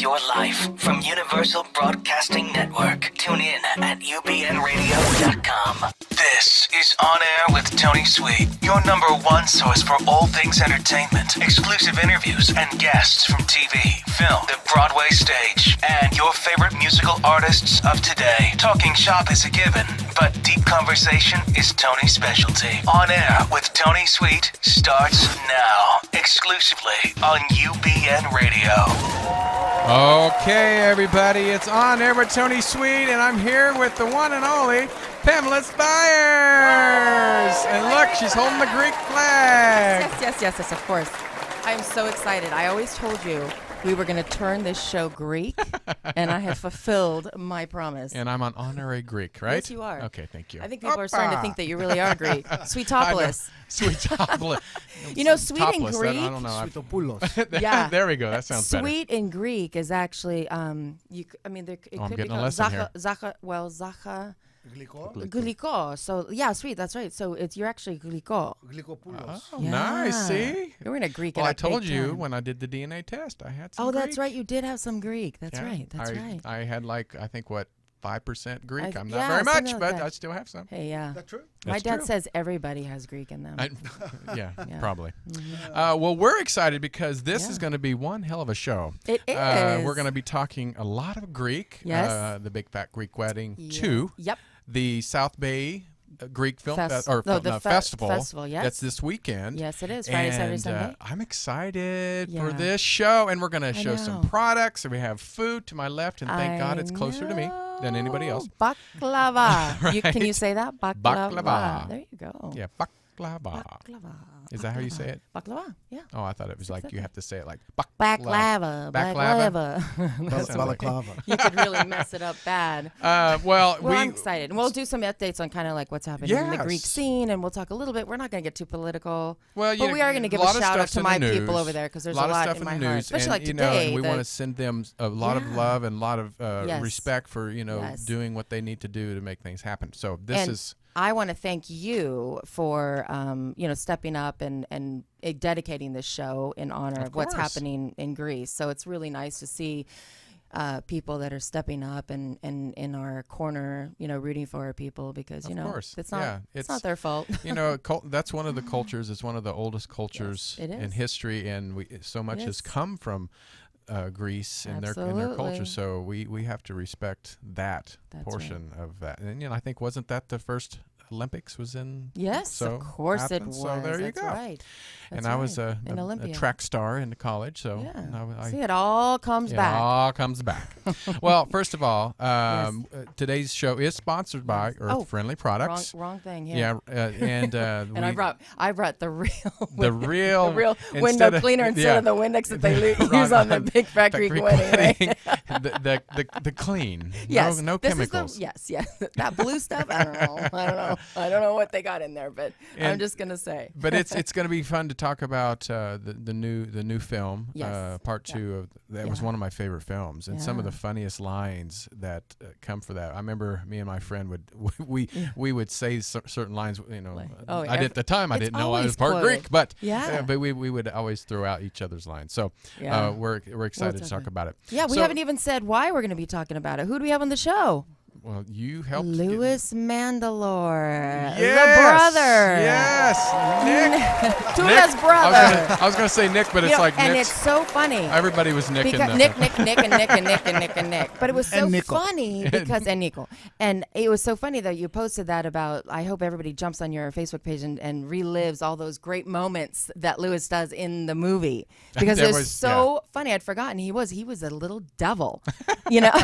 your life from Universal Broadcasting Network. Tune in at ubnradio.com. This is On Air with Tony Sweet, your number one source for all things entertainment, exclusive interviews, and guests from TV, film, the Broadway stage, and your favorite musical artists of today. Talking shop is a given, but deep conversation is Tony's specialty. On Air with Tony Sweet starts now, exclusively on UBN Radio. Okay, everybody, it's On Air with Tony Sweet, and I'm here with the one and only Pamela Spires. And look, she's holding the Greek flag. Yes, of course. I'm so excited. I always told you we were going to turn this show Greek, and I have fulfilled my promise. And I'm on honorary Greek, right? Yes, you are. Okay, thank you. I think people are starting to think that you really are Greek. Sweetopolis. Sweetopolis. You know, sweet in Topless, Greek. I don't know. Sweetopoulos. Yeah. There we go. That sounds better. Sweet in Greek is actually, it I'm could getting be a lesson here. zacha. Glyko. Glyko. So, yeah, sweet. That's right. So, you're actually glyko. Glykopoulos. Oh, Yeah. nice. See? You're in a Greek. Well, it I up told big you time. when I did the DNA test, I had some Oh, Greek. that's right. You did have some Greek. That's Yeah. right. That's right. I had I think, 5% Greek. I'm not yeah, very much, something like but that. I still have some. Hey, yeah. Is that true? My That's dad true. says everybody has Greek in them. Yeah, Yeah. probably. Mm-hmm. Well, we're excited because this is Yeah. going to be one hell of a show. It is. We're going to be talking a lot of Greek. Yes. The Big Fat Greek Wedding Yeah. 2. Yep. The South Bay Greek Film Festival. Festival, yes. That's this weekend. Yes, it is. Friday, Saturday, And, Sunday. I'm excited for Yeah. this show, and we're going to show some know. products. And we have food to my left, and thank God it's closer to me than anybody else. Baklava. Can you Right. say that? Baklava. There you go. Yeah, baklava. Baklava. Is that how you say it? Baklava. Yeah. Oh, I thought it was like you have to say it like Baklava. Baklava. That's sounds like- Balaclava. You could really mess it up bad. Well, I'm excited. And we'll do some updates on kind of like what's happening in the Greek Yes. scene, and we'll talk a little bit. We're not going to get too political. Well, but we are going to give a lot of shout out stuff's to in the my news. people over there because there's a of lot stuff in in my the heart. news, Especially and, like you know, today. and we the- want to send them a lot of Yeah. love and a lot of Yes. respect for Yes. doing what they need to do to make things happen. So this And is I want to thank you for stepping up and dedicating this show in honor of what's course. happening in Greece. So it's really nice to see people that are stepping up and in our corner, rooting for our people because Of course. it's not Yeah, it's not their fault. that's one of the cultures. It's one of the oldest cultures Yes, it in is. history, and so much has is. come from Greece and their Absolutely. culture. So we have to respect that That's portion of that. And I think wasn't that the first Olympics was in? Yes, so of course it Athens? was. So there you That's go. right. And That's I was right. a An Olympian. track star in college, so Yeah. I See, it all comes it back. all comes back. Well, first of all, today's show is sponsored by Yes. Earth Friendly Products. Wrong thing here. Yeah, and And I brought the real the real window instead of- cleaner instead yeah. of the Windex that they Wrong use on the one. Big Fat The Greek Greek wedding. Right? the clean. Yes. No This is chemicals. yes. That blue stuff. I don't know. I don't know what they got in there, but I'm And- just gonna say. But it's going to be fun to talk about the new film, Yes. part Yeah. 2 of that was Yeah. one of my favorite films, and some of Yeah. the funniest lines that come for that. I remember me and my friend we would say certain lines. oh, I did at the time. I it's didn't know I always was part quoted. Greek, but Yeah. but we would always throw out each other's lines. So Yeah. we're excited to talk about it. Yeah, we So- haven't even said why we're going to be talking about it. Who do we have on the show? Well, you helped. Louis Mandylor, Yes, the brother. Yes, Nick. Tuna's brother. I was gonna say Nick, but You it's know, like and Nick's. it's so funny. Everybody was Nick. Because and Nick, and Nick. But it was so And Nico. funny because and Nico. And it was so funny that you posted that about. I hope everybody jumps on your Facebook page and relives all those great moments that Louis does in the movie because There it was was- so funny. I'd forgotten he was a little devil,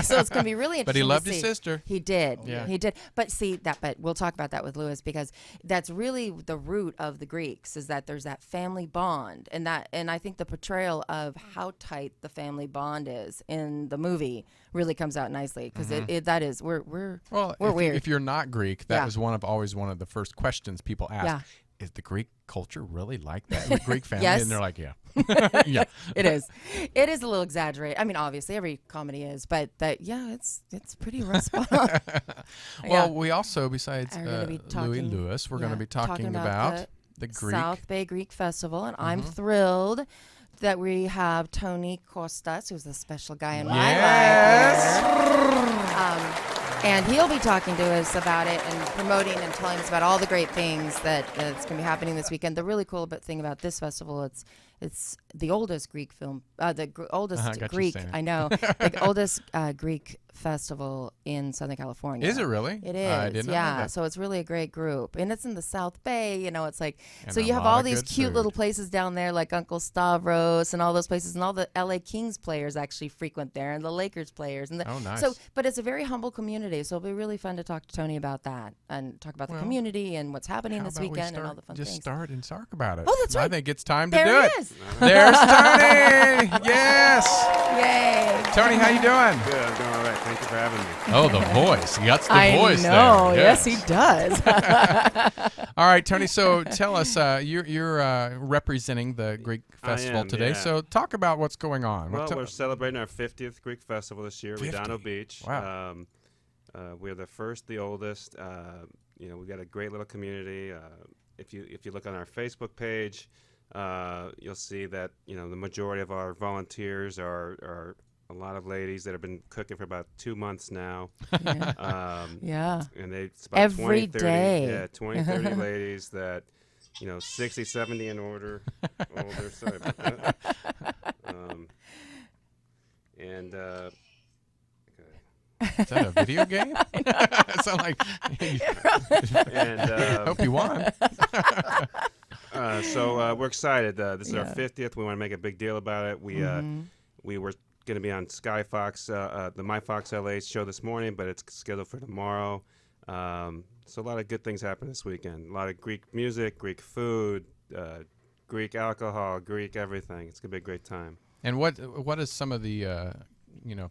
So it's gonna be really interesting. But he loved to his see. sister. He did. Yeah. He did. But see that. But we'll talk about that with Louis because that's really the root of the Greeks is that there's that family bond and I think the portrayal of how tight the family bond is in the movie really comes out nicely because we're Well, weird. if you're not Greek, that Yeah. was always one of the first questions people ask. Yeah. Is the Greek culture really like that? The Greek family? Yes. And they're like, yeah. Yeah. It is a little exaggerated. I mean, obviously every comedy is, but it's pretty spot on. Well, we also, besides Are gonna be Louis talking- Lewis, we're going to be talking talking about the Greek. South Bay Greek Festival, and I'm thrilled that we have Tony Kostas, who's a special guy in my Yes. life. And he'll be talking to us about it and promoting and telling us about all the great things that's going to be happening this weekend. The really cool thing about this festival, it's the oldest Greek oldest Greek, I know, the oldest Greek festival in Southern California. Is it really? It is. I didn't know that. So it's really a great group, and it's in the South Bay. It's like, And so a you have lot all of these good cute food. little places down there, like Uncle Stavros and all those places, and all the LA Kings players actually frequent there, and the Lakers players. And Oh, nice. But it's a very humble community, so it'll be really fun to talk to Tony about that and talk about the community and what's happening How this about we weekend and all the fun just things. start and talk about it. Oh, that's I right. think it's time to There do he it. is. There's Tony. Yes. Yay. Tony, how you doing? Good, I'm doing all right. Thank you for having me. Oh, the voice. He got the I voice know. there. Yes, he does. All right, Tony. So tell us, you're representing the Greek Festival am, today. yeah. So talk about what's going on. Well, we're celebrating our 50th Greek Festival this year, 50. Redondo Beach. Wow. We're the first, the oldest. We've got a great little community. If you look on our Facebook page, you'll see that the majority of our volunteers are a lot of ladies that have been cooking for about 2 months now. Yeah. And it's about Every 20, 30, day. Yeah, 20, 30 ladies that, 60, 70 and older. Sorry about that. Is that a video game? Sound like. Hope you won. So we're excited. This is our Yeah. 50th. We want to make a big deal about it. We were going to be on Sky Fox, the My Fox LA show this morning, but it's scheduled for tomorrow. So a lot of good things happen this weekend. A lot of Greek music, Greek food, Greek alcohol, Greek everything. It's going to be a great time. And what is some of the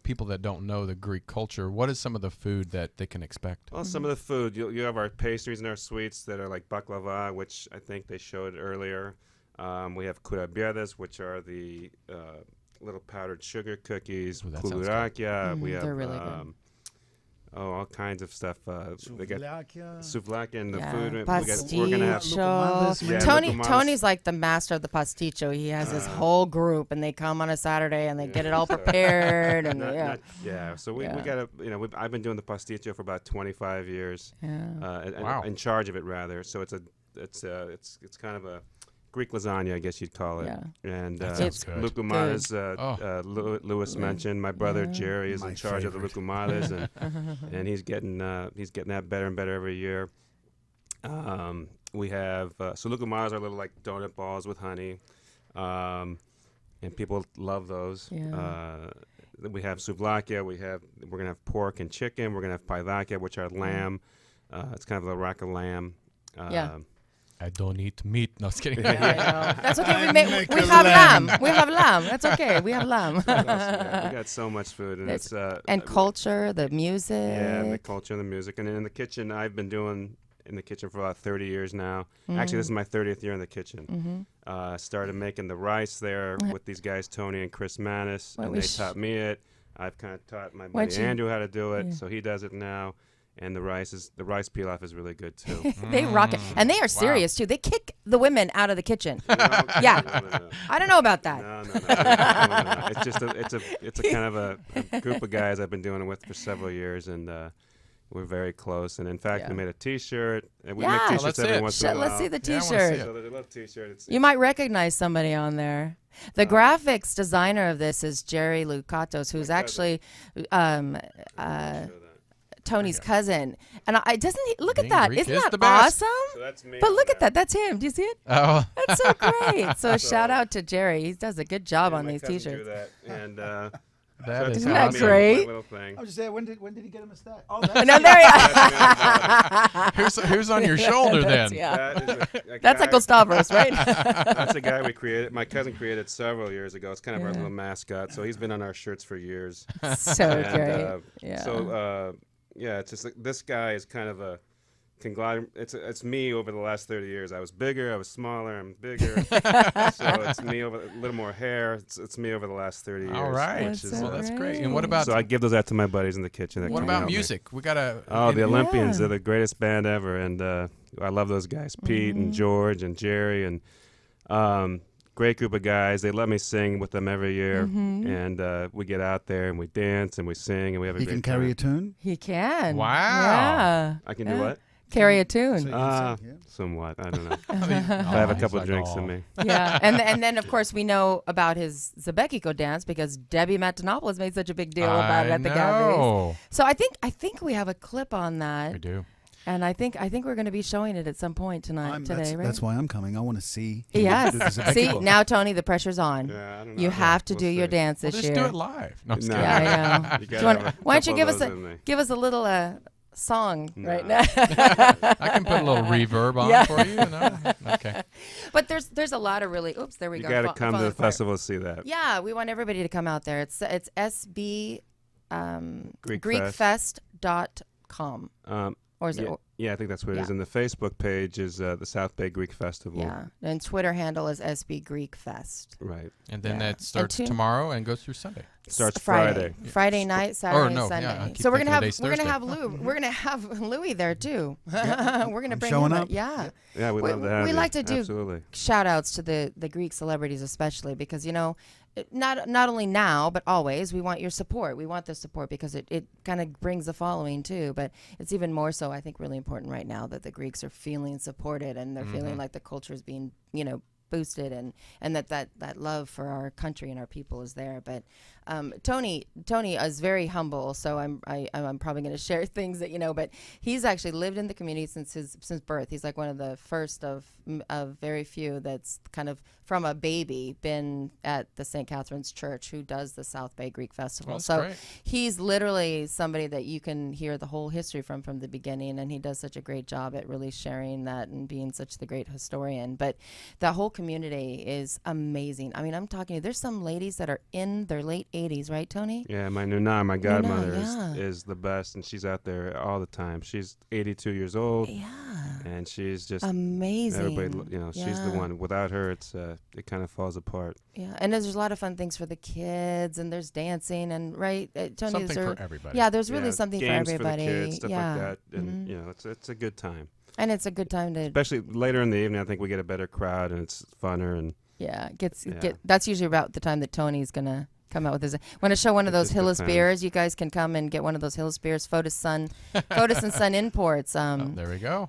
people that don't know the Greek culture? What is some of the food that they can expect? Well, some of the food, you have our pastries and our sweets that are like baklava, which I think they showed earlier. We have kurabiadas, which are the little powdered sugar cookies. Ooh, that sounds good. Koulouraki. We have they're really good. all kinds of stuff. They got Souvlaki. souvlaki and the Yeah. food. We're gonna have Pasticcio. Yeah, Tony, Lukumadas. Tony's like the master of the pasticcio. He has his whole group, and they come on a Saturday, and they get it all prepared. And So we Yeah. got to, I've been doing the pasticcio for about 25 years. Yeah. Wow. In charge of it rather. So it's kind of a Greek lasagna, I guess you'd call it. Yeah. And That sounds good. lukumadas, Oh. Lewis mentioned. My brother Jerry is My in charge of the favorite. lukumadas, and he's getting that better and better every year. We have so lukumadas are little like donut balls with honey, and people love those. Yeah. We have souvlaki. We're gonna have pork and chicken. We're gonna have paidaki, which are lamb. It's kind of a rack of lamb. Yeah. I don't eat meat. No, just kidding. I know. That's okay. Make We a have lamb. lamb. We have lamb. That's okay. We have lamb. What else we got? We got so much food, and It's- it's And culture, the music. yeah, the culture and the music, and in the kitchen, I've been doing in the kitchen for about 30 years now. Actually, this is my 30th year in the kitchen. Started making the rice there with these guys, Tony and Chris Manis, Well, and we they sh- taught me it. I've kind of taught my Why buddy don't you- Andrew how to do it, Yeah. so he does it now. And the rice pilaf is really good too. They rock it, and they are serious too. They kick the women out of the kitchen. Yeah. No. I don't know about that. No. It's just it's a kind of a group of guys I've been doing it with for several years, and we're very close. And in fact, Yeah. we made a T-shirt, and we Yeah. make Oh, T-shirts let's see every it. once in a while. Let's see the Yeah, I wanna see T-shirt. it. So there's a little T-shirt. It's You might recognize somebody on there. The graphics designer of this is Jerry Lukatos, who's actually Tony's cousin. And doesn't he look Being at that? Greek Isn't is that the best. awesome? So that's me. But on look at there. that. That's him. Do you see it? Oh, That's so great. So shout out to Jerry. He does a good job Yeah, on my these cousin drew T-shirts. that, and that is Isn't that awesome. great? My little thing. I was just saying, when did he get a mustache? Oh, No, that's there you Who's on your shoulder then? Yeah. That is a That's guy- Uncle Stavros, right? That's a guy we created. My cousin created several years ago. It's kind of our Yeah. little mascot. So he's been on our shirts for years. So And, great. Yeah. So it's just like this guy is kind of a conglomerate. It's me over the last 30 years. I was bigger. I was smaller. I'm bigger. So it's me over a little more hair. It's me over the last 30 years. All right. which is, That's Well, so that's great. great. And what about so I give those out to my buddies in the kitchen. that what can about help me. music? We gotta. Oh, the Olympians. Yeah. They're the greatest band ever, and I love those guys, Pete and George and Jerry, and great group of guys. They let me sing with them every year, Mm-hmm. and we get out there and we dance and we sing and we have a He great can carry time. a tune. He can. Wow. Yeah. I can do what? Carry a So you tune. can sing, yeah. Somewhat. I don't know. I I have a couple drinks in me. Yeah, and then of course we know about his Zebekiko dance because Debbie Matenopoulos made such a big deal about it at the gatherings. So I think we have a clip on that. We do. And I think we're going to be showing it at some point today, right? That's why I'm coming. I want to see. him Yes. do the See, Zebekiko. now Tony, the pressure's on. Yeah, I don't know. You have to We'll do your see. dance Well, this just year. do it live. No, I'm just No. kidding. Yeah, I know. You Do gotta you wanna- have a why don't you couple give of us those in me. give us a little song right Nah. now? I can put a little reverb on Yeah. for you. No? Okay. But there's a lot of really. Oops, there we You go. got to Fa- come to falling the apart. festival to see that. Yeah, we want everybody to come out there. It's SB GreekFest.com. Or is Yeah, it? yeah, I think that's what it is. Yeah. And the Facebook page is the South Bay Greek Festival. Yeah, and Twitter handle is SB Greek Fest. Right. And then Yeah. that starts tune- tomorrow and goes through Sunday. Starts Friday. Friday. Friday night, Saturday, no, Sunday. yeah, I keep So we're gonna thinking have today's we're gonna have Louis there too. We're gonna I'm bring showing him. up. Yeah. Yeah, we love to have we you. like to do Absolutely. shout outs to the Greek celebrities especially because not only now but always we want your support. We want the support because it kind of brings the following too, but it's even more so I think really important right now that the Greeks are feeling supported and they're feeling like the culture is being boosted and that love for our country and our people is there. But Tony is very humble, so I'm probably going to share things that but he's actually lived in the community since birth. He's like one of the first of very few that's kind of from a baby been at the St. Catherine's Church who does the South Bay Greek Festival. Well, that's So great. he's literally somebody that you can hear the whole history from the beginning, and he does such a great job at really sharing that and being such the great historian. But the whole community is amazing. I mean, I'm talking, there's some ladies that are in their late 80s, right, Tony? Yeah, my Nuna, my godmother, yeah. is the best, and she's out there all the time. She's 82 years old, Yeah. and she's just Amazing. everybody. She's the Yeah. one. Without her, it kind of falls apart. Yeah, and there's a lot of fun things for the kids, and there's dancing, and right, Tony, Something is there, for everybody. Yeah, there's really Yeah, something for games everybody. for the kids, stuff yeah, like that, and Mhm. it's a good time. and it's a good time to Especially later in the evening, I think we get a better crowd, and it's funner. And Yeah. That's usually about the time that Tony's gonna come out with his. Want to show one of It those just Hillis depends. beers? You guys can come and get one of those Hillis beers. Fotis and Son imports. There we go.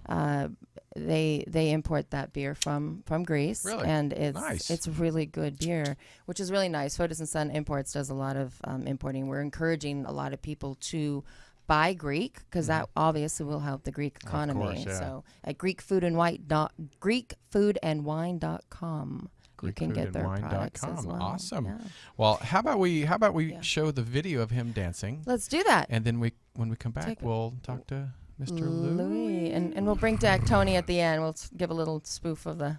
They import that beer from Greece, Really? and Nice. it's really good beer, which is really nice. Fotis and Son Imports does a lot of importing. We're encouraging a lot of people to buy Greek because that obviously will help the Greek economy. course, yeah. So at greekfoodandwine.com. You can get their products as well. Awesome. Yeah. Well, how about we Yeah. show the video of him dancing, Let's do that. and then when we come back, Take it. we'll talk to Mr. Louis. And we'll bring back Tony at the end. We'll give a little spoof of the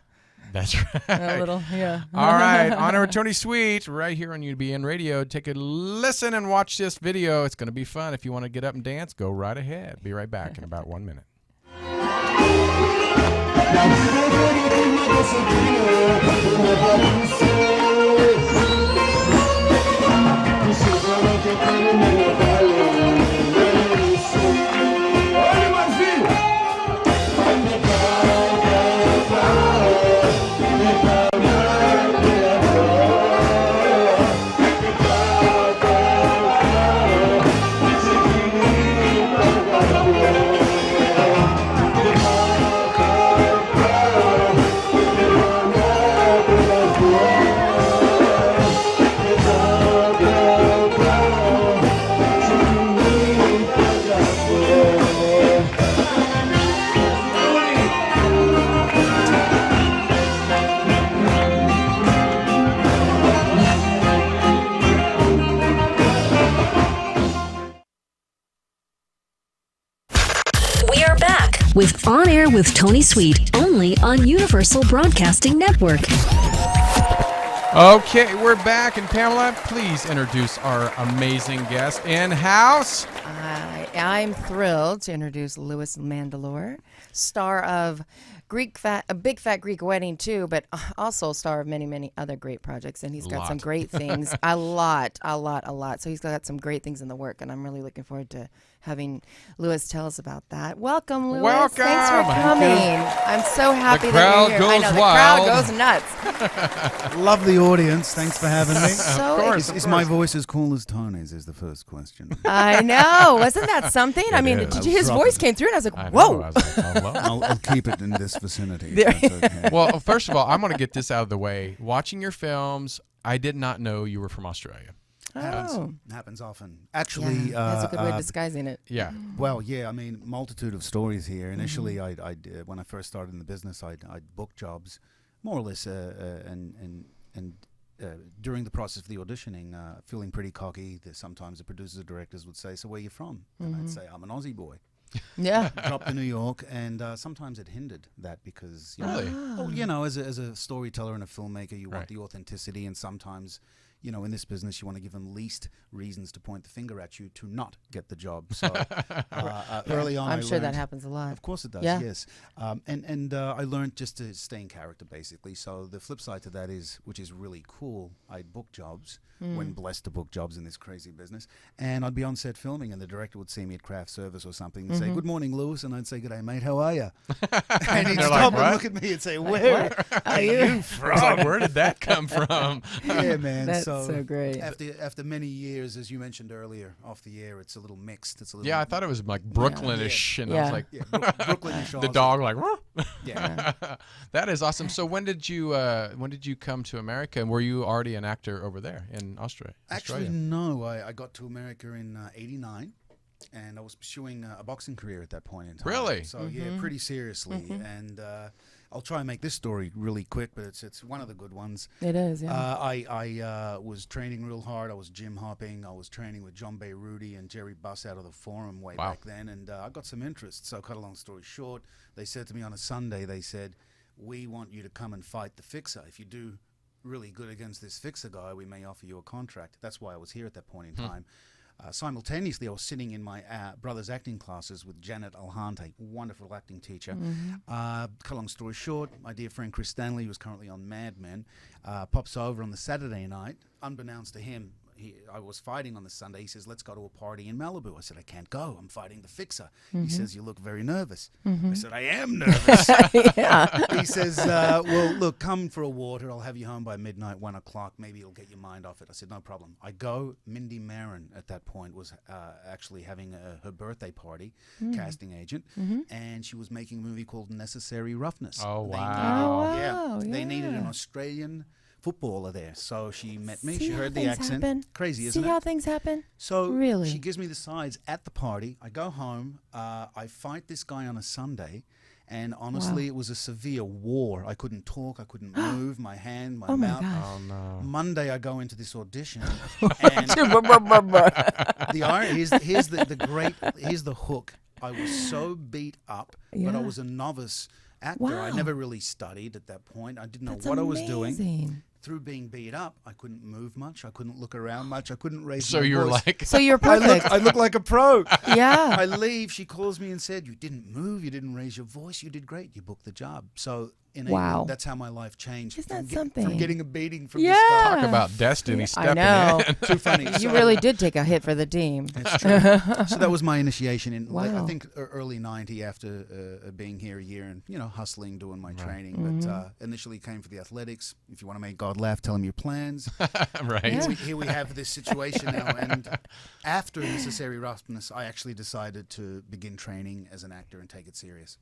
That's right. a little yeah. All right, Honor with Tony Sweet, right here on UBN Radio. Take a listen and watch this video. It's going to be fun. If you want to get up and dance, go right ahead. Be right back in about 1 minute. We are back with On Air with Tony Sweet, only on Universal Broadcasting Network. Okay, we're back, and Pamela, please introduce our amazing guest in-house. I'm thrilled to introduce Louis Mandylor, star of a big fat Greek wedding too, but also a star of many, many other great projects. And he's got some great things, a lot. So he's got some great things in the work, and I'm really looking forward to having Louis tell us about that. Welcome, Louis. Welcome. Thanks for coming. I'm so happy The that you're here. crowd I know, goes the wild. crowd goes nuts. Love the audience. Thanks for having me. So Of course. Is my voice as cool as Tony's? Is the first question. I know. Wasn't that something? I mean, is. his voice came through, and I was like, I know. whoa. I was like, oh, well. I'll keep it in this vicinity. There- If that's okay. Well, first of all, I'm going to get this out of the way. Watching your films, I did not know you were from Australia. Oh. Happens often. Actually, Yeah, that's a good way of disguising it. Yeah. well, yeah. I mean, multitude of stories here. Initially, I when I first started in the business, I'd book jobs, more or less, and during the process of the auditioning, feeling pretty cocky. Sometimes the producers or directors would say, "So where are you from?" And I'd say, "I'm an Aussie boy." Yeah. Dropped to New York, and sometimes it hindered that because Really? well, you know, as a storyteller and a filmmaker, you want Right. the authenticity, and sometimes, you know, in this business, you want to give them least reasons to point the finger at you to not get the job. So early on, I'm I sure that learned- happens a lot. Of course it does. Yeah. Yes, and I learned just to stay in character, basically. So the flip side to that is, which is really cool, I'd book jobs when blessed to book jobs in this crazy business, and I'd be on set filming, and the director would see me at craft service or something and say, "Good morning, Lewis," and I'd say, "Good day, mate. How are you?" And he'd They're stop like, and "What?" look at me and say, "Where are you I was like, where did that come from? Yeah, man. That's so great. After many years, as you mentioned earlier, off the air, it's a little mixed. It's a little Yeah, I thought it was like Brooklynish, and I Yeah. was like, yeah, Brooklynish the Aussie. dog, like, Yeah. that is awesome. So when did you come to America? And were you already an actor over there in Australia? Actually, no. I got to America in '89, and I was pursuing a boxing career at that point in time. Really? So yeah, pretty seriously. And I'll try and make this story really quick, but it's one of the good ones. It is, yeah. I was training real hard. I was gym hopping. I was training with John Bay Rudy and Jerry Buss out of the Forum way Wow. back then, and I got some interest. So cut a long story short, they said to me on a Sunday, they said, "We want you to come and fight the Fixer. If you do really good against this Fixer guy, we may offer you a contract." That's why I was here at that point in time. Simultaneously, I was sitting in my brother's acting classes with Janet Alhante, wonderful acting teacher. Cut a long story short, my dear friend Chris Stanley, who was currently on Mad Men, pops over on the Saturday night, unbeknownst to him. I was fighting on the Sunday. He says, "Let's go to a party in Malibu." I said, "I can't go. I'm fighting the Fixer." He says, "You look very nervous." I said, "I am nervous." He says, "Well, look, come for a water. I'll have you home by midnight, 1 o'clock. Maybe it'll get your mind off it." I said, "No problem." I go. Mindy Marin at that point was actually having her birthday party, casting agent, and she was making a movie called Necessary Roughness. Oh, They wow. needed- wow, They needed an yeah. Australian footballer there. So she met me. See She how heard the things accent. happen? Crazy, See isn't how it? things happen? So Really? she gives me the sides at the party. I go home. I fight this guy on a Sunday. And honestly, it was a severe war. I couldn't talk. I couldn't move. My hand, my Oh my mouth. gosh. Oh no. Monday, I go into this audition. And the irony, here's the hook. I was so beat up, but I Yeah. was a novice actor. I Wow. never really studied at that point. I didn't know That's what I was doing. amazing. Through being beat up, I couldn't move much. I couldn't look around much. I couldn't raise So my you're voice. like, So you're I perfect. look like a pro. Yeah. I leave. She calls me and said, "You didn't move. You didn't raise your voice. You did great. You booked the job." So Wow. that's how my life changed. Isn't that from something? From getting a beating from Yeah. this guy. talk about destiny I stepping know. in. Too funny. You So- really did take a hit for the team. It's true. So that was my initiation in, I Wow. think, early '90. After being here a year and hustling, doing my training. Mm-hmm. But initially came for the athletics. If you want to make God laugh, tell him your plans. Right. Yeah. Here we have this situation now, and after Necessary Roughness, I actually decided to begin training as an actor and take it serious.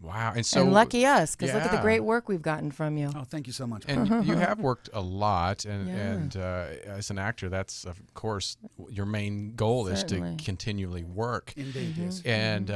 Wow. And so and lucky us, because look at the yeah. great work we've gotten from you. Oh, thank you so much. And you have worked a lot, and, Yeah. and as an actor, that's of course your main goal is Certainly. to continually work. Indeed, yes. And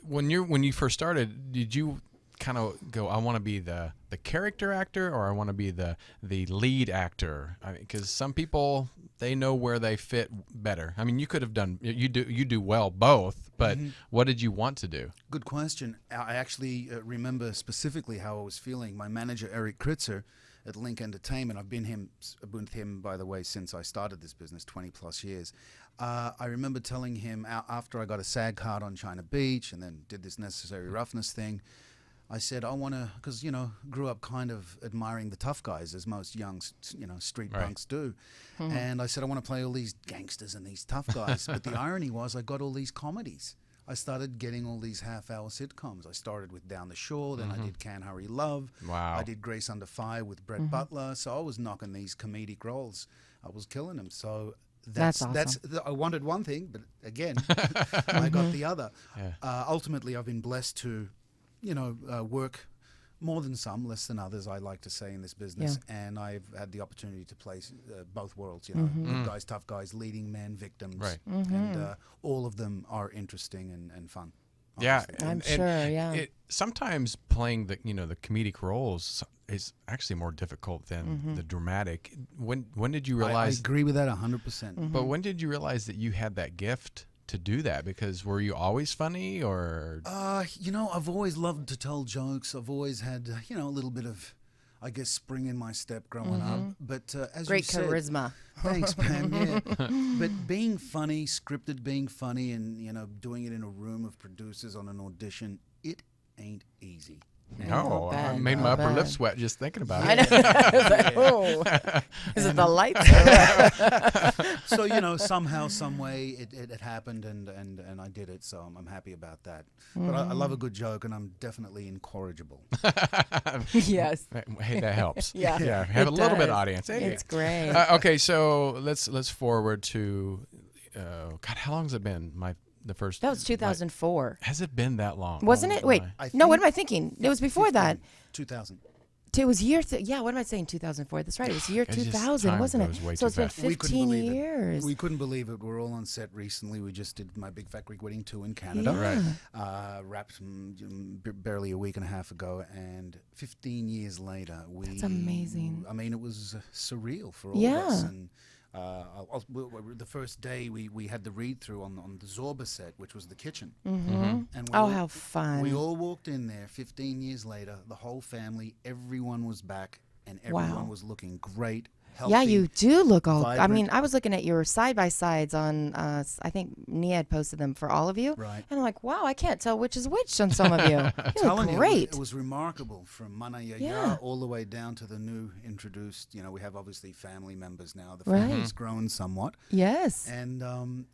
when you first started, did you kind of go, "I want to be the character actor," or "I want to be the lead actor"? I mean, because some people, they know where they fit better. I mean, you could have done you do well both, but what did you want to do? Good question. I actually remember specifically how I was feeling. My manager, Eric Kritzer, at Link Entertainment, I've been with him, by the way, since I started this business, 20 plus years. I remember telling him after I got a SAG card on China Beach and then did this Necessary Roughness thing, I said, I want to, because, grew up kind of admiring the tough guys, as most young, street punks do. And I said, I want to play all these gangsters and these tough guys. But the irony was I got all these comedies. I started getting all these half-hour sitcoms. I started with Down the Shore, then I did Can't Hurry Love. Wow. I did Grace Under Fire with Brett Butler. So I was knocking these comedic roles. I was killing them. So That's awesome. I wanted one thing, but again, I got the other. Ultimately, I've been blessed to, work more than some, less than others, I like to say, in this business. And I've had the opportunity to play both worlds, good guys, tough guys, leading men, victims. Right. And all of them are interesting and fun. Yeah, honestly. I'm sure, yeah. Sometimes playing the the comedic roles is actually more difficult than the dramatic. When did you I realize? agree with that 100%. But when did you realize that you had that gift to do that? Because were you always funny, or? I've always loved to tell jokes. I've always had, a little bit of, I guess, spring in my step growing up. But as Great you said, charisma. Thanks, Pam. Yeah. But being funny, scripted being funny, and doing it in a room of producers on an audition, it ain't easy. No, I bad. made my upper Bad. lip sweat just thinking about I it. know. It's like, oh, is it the lights? So somehow, some way, it happened, and I did it. So I'm happy about that. But I love a good joke, and I'm definitely incorrigible. Yes. Hey, that helps. Yeah, yeah. Have it a little bit does. audience. Hey. It's great. Okay, so let's forward to. God, how long has it been? The first. That was 2004. Has it been that long? Wasn't Oh, it? Wait. my. No, what am I thinking? It was before that. 2000. It was year. Yeah, what am I saying? 2004. That's right. It was year It's just 2000, time wasn't goes way it? So too it's been fast. We couldn't 15 believe it. years. We couldn't believe it. We're all on set recently. We just did my Big Fat Greek Wedding 2 in Canada. Yeah. Wrapped barely a week and a half ago, and 15 years later, That's amazing. I mean, it was surreal for all of Yeah. us. And the first day we had the read through on the Zorba set, which was the kitchen. And we Oh, all- how fun. We all walked in there 15 years later, the whole family, everyone was back, and everyone was looking great, healthy. Yeah, you do look all. I vibrant. mean, I was looking at your side by sides on. I think Nia had posted them for all of you. Right. And I'm like, wow, I can't tell which is which on some of you. You look Telling you, great. it was remarkable from Mana Yaya Yeah. all the way down to the new introduced. We have obviously family members now. The Right. family's grown somewhat, Yes. and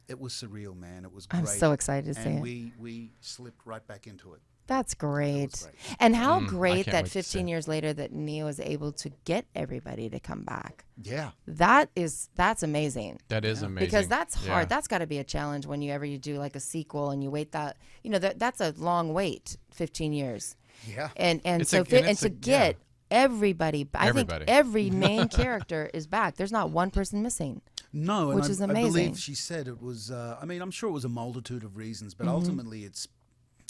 it was surreal, man. It was great. I'm so excited to see and it. we slipped right back into it. That's great. great. And how I great can't that wait to see 15 it. years later that Nia was able to get everybody to come back. Yeah. That's amazing. That is amazing. Because that's Yeah. hard. That's got to be a challenge when you do like a sequel and you wait that's a long wait, 15 years. Yeah. And It's so a- and it's to a- get everybody, I think Everybody. every main character is back. There's not one person missing. No, and Which I, is I amazing. believe she said it was. I'm sure it was a multitude of reasons, but ultimately, it's.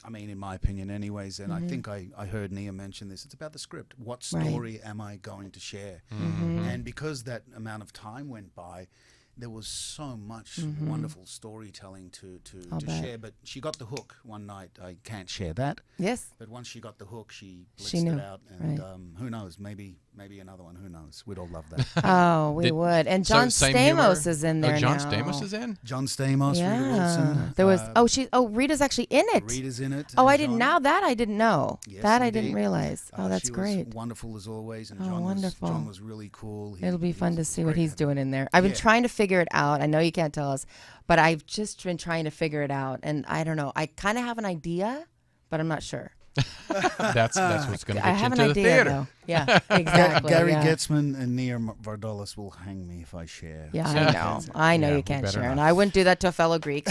In my opinion, anyways, and I think I heard Nia mention this. It's about the script. What Right. story am I going to share? And because that amount of time went by, there was so much wonderful storytelling to bet. share. But she got the hook one night. I can't share that. Yes. But once she got the hook, she blitzed She knew, it out, and right. Who knows? Maybe another one. Who knows? We'd all love that. Oh, we Did- would. And so John same Stamos humor? is in there Oh, John now. Stamos is in? John Stamos, Yeah. Rita Wilson. There was Rita's actually in it. Rita's in it. Oh, and I didn't. John. Now that I didn't know. Yes, that I didn't indeed. realize. Oh, that's she great. Was wonderful as always, and Oh, John wonderful. John was really cool. It'll be fun to was see what great. he's doing in there. I've been Yeah. trying to figure it out. I know you can't tell us, but I've just been trying to figure it out. And I don't know. I kind of have an idea, but I'm not sure. That's what's going to I get you have an into the idea, theater. though. Yeah, exactly. Gary yeah. Getzman and Nia Vardalos will hang me if I share. Yeah, So I know. I know Yeah, you we can't better share, and not. I wouldn't do that to a fellow Greek.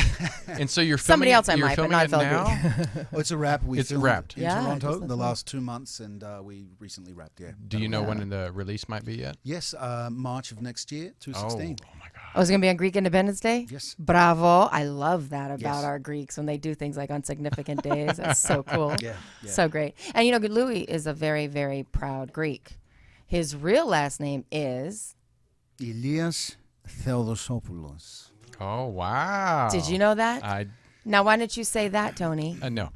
And so you're filming Somebody else I you're might, but filming not it fellow now? Oh, it's a wrap. We It's filmed wrapped. in Yeah, Toronto just the last last 2 months, and we recently wrapped. Yeah. Do you know when the release might be yet? Yes, March of next year, Oh, 2016. my God. I was going to be on Greek Independence Day? Yes. Bravo. I love that about Yes. our Greeks when they do things like on significant days. That's so cool. Yeah. So great. And Louis is a very, very proud Greek. His real last name is. Ilias Theodosopoulos. Oh, wow. Did you know that? I Now, why didn't you say that, Tony? no.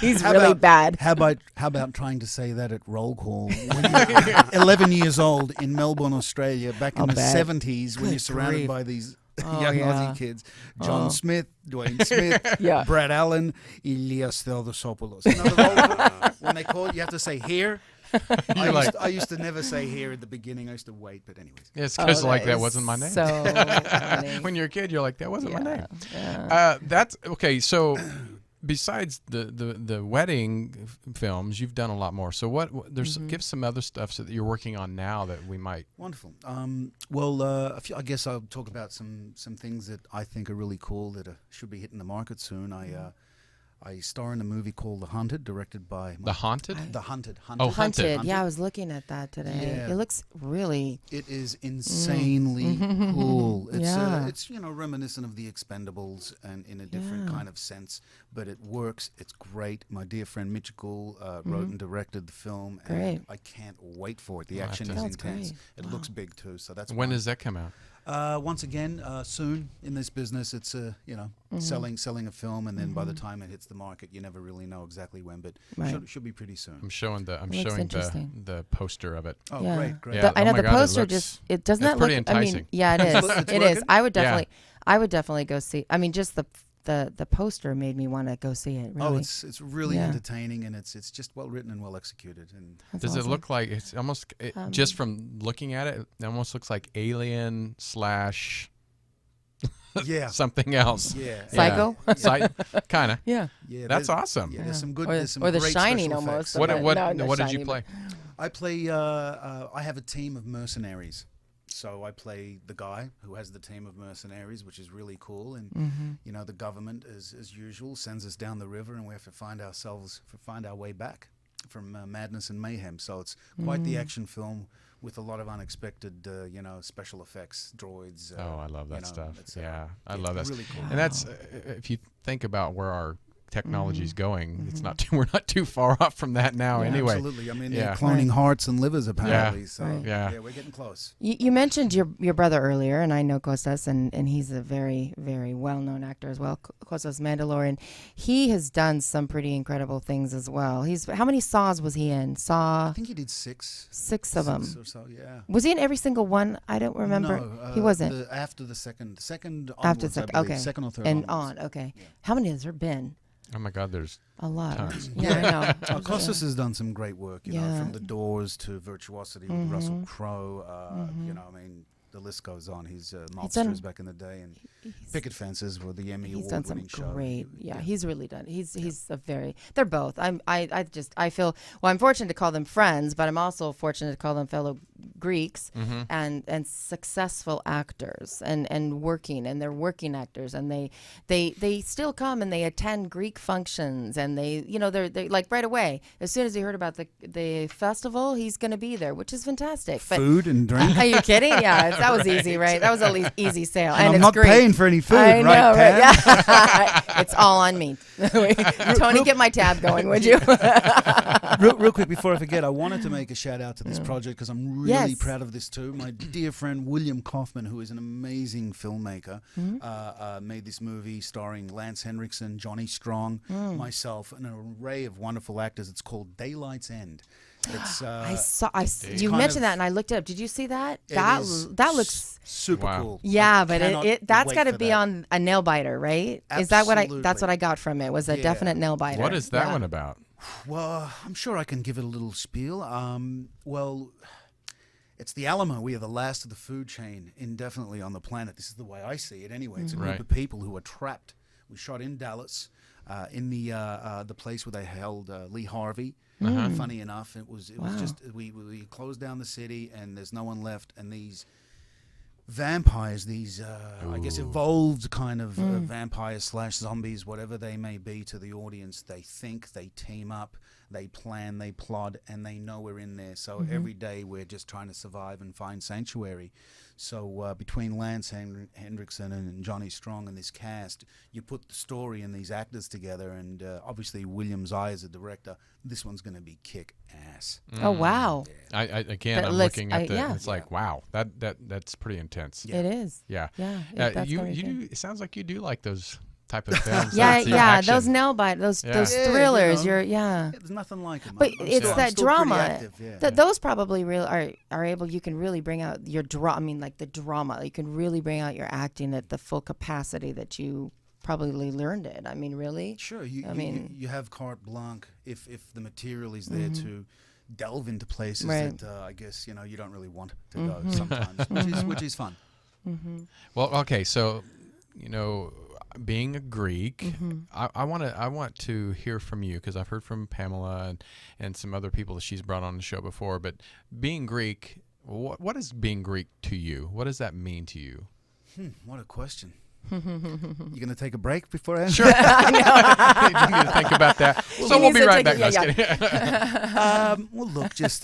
He's really bad. How about trying to say that at roll call when you're 11 years old in Melbourne, Australia, back in I'll the bet. 70s, when Good you're surrounded grief. by these young Aussie kids. John Smith, Dwayne Smith, Yeah. Brad Allen, Ilias Theodosopoulos. You know, the role, when they call it, you have to say here. I used to never say here at the beginning. I used to wait, but anyways. It's because that that is wasn't my name. So funny. When you're a kid, you're like, that wasn't my name. Yeah. That's okay. So, besides the wedding films, you've done a lot more. So, there's give some other stuff that you're working on now that we might. Wonderful. I guess I'll talk about some things that I think are really cool that should be hitting the market soon. I star in a movie called The Hunted, directed by The Haunted? The Hunted. Oh, Hunted. Yeah, I was looking at that today. Yeah. It looks really. It is insanely cool. It's Yeah. it's reminiscent of The Expendables and in a different kind of sense, but it works. It's great. My dear friend Mitch Gould wrote and directed the film, Great. and I can't wait for it. The action is That's intense. great. It looks big too, so that's When one. does that come out? Once again, soon in this business, it's selling a film, and then by the time it hits the market, you never really know exactly when, but Right. should be pretty soon. I'm showing looks the interesting. the poster of it. Oh, Yeah. great. Yeah. I know Oh my the God, it poster looks- just it doesn't it's that look. pretty I mean, enticing. yeah, it is. It's It is. working? I would definitely go see. I mean, just the poster made me want to go see it. Really. Oh, it's really Yeah. entertaining, and it's just well written and well executed. And That's Does it awesome. look like it's almost just from looking at it? It almost looks like Alien / yeah, something else. yeah, Psycho? Kind of. Yeah. yeah. That's there's- awesome. Yeah, there's some good. Or, There's some or The great Shining special almost. effects. What but what no, what did you Shining, play? I play. I have a team of mercenaries. So I play the guy who has the team of mercenaries, which is really cool. And the government, as usual, sends us down the river, and we have to find our way back from madness and mayhem. So it's quite the action film with a lot of unexpected, special effects, droids. Oh, I love that stuff. it's, Yeah, I yeah, love that. really cool. And that's if you think about where our technology's going, it's not we're not too far off from that now. Anyway, Absolutely. I mean, Yeah. they're cloning hearts and livers apparently. So Right. Yeah. we're getting close. You mentioned your brother earlier, and I know Kostas, and he's a very, very well-known actor as well, Kostas Mandylor, and he has done some pretty incredible things as well. How many Saws was he in? I think he did six of them. or so, yeah. Was he in every single one? I don't remember. No, He wasn't. After the second After onwards, I second, believe. okay. Second or third And onwards. on, okay. How many has there been? oh my God, there's A lot. Tons. Yeah, I know. Kostas has done some great work, Yeah. from The Doors to Virtuosity with Russell Crowe. I mean, the list goes on. He's Mobsters back in the day, and Picket Fences were the Emmy He's done some award-winning show. great. Yeah, he's really done. He's a very. They're both. I feel. Well, I'm fortunate to call them friends, but I'm also fortunate to call them fellow Greeks and successful actors and working, and they're working actors, and they still come and they attend Greek functions, and they they're like right away as soon as he heard about the festival, he's going to be there, which is fantastic. But Food and drink. are you kidding? Yeah, that was easy, right? That was an easy sale, and I'm it's not great. paying for any food, I know, right, Pam? Yeah. It's all on me. Tony, get my tab going, would you? real quick before I forget, I wanted to make a shout out to this project because I'm really Yes. proud of this too. My dear friend William Kaufman, who is an amazing filmmaker, made this movie starring Lance Henriksen, Johnny Strong, myself, and an array of wonderful actors. It's called Daylight's End. It's You kind mentioned of- that, and I looked it up. Did you see that? it That is looks. super Wow. cool. Yeah, I but cannot that's wait got to for be that. on a nail biter, right? Is that what Absolutely. that's what I got from it? Was a Yeah. definite nail biter. what is that Yeah. one about? Well, I'm sure I can give it a little spiel. Well, it's the Alamo. We are the last of the food chain indefinitely on the planet. This is the way I see it anyway. It's a group Right. of people who are trapped. We shot in Dallas, in the place where they held Lee Harvey. Funny enough, it was just we closed down the city and there's no one left, and these vampires, these I guess evolved kind of vampires / zombies, whatever they may be to the audience, they think, they team up, they plan, they plot, and they know we're in there. So every day we're just trying to survive and find sanctuary. So between Lance Hendrickson and Johnny Strong and this cast, you put the story and these actors together, and obviously William's eye as a director, this one's going to be kick ass. Oh wow, I again, But I'm let's- looking at yeah. it's like wow, that's pretty intense. it is. Yeah. Yeah, You that's very do. good. It sounds like you do like those type of films. Yeah, It's the yeah, action. those nail bite, those Yeah. Yeah, thrillers. you know. Yeah. There's nothing like it. But it's I'm that still pretty drama. active, yeah. Those probably are able. You can really bring out your drama. I mean, like the drama. You can really bring out your acting at the full capacity that you probably learned it. I mean, really. Sure, you have carte blanche if the material is there to delve into places Right. that I guess you don't really want to go sometimes, which is fun. Well, okay, so being a Greek, I want to hear from you because I've heard from Pamela and some other people that she's brought on the show before. But being Greek, what is being Greek to you? What does that mean to you? What a question. You gonna take a break before I answer? Sure. You need to think about that. So we'll be right back. No, just kidding. Well, look, just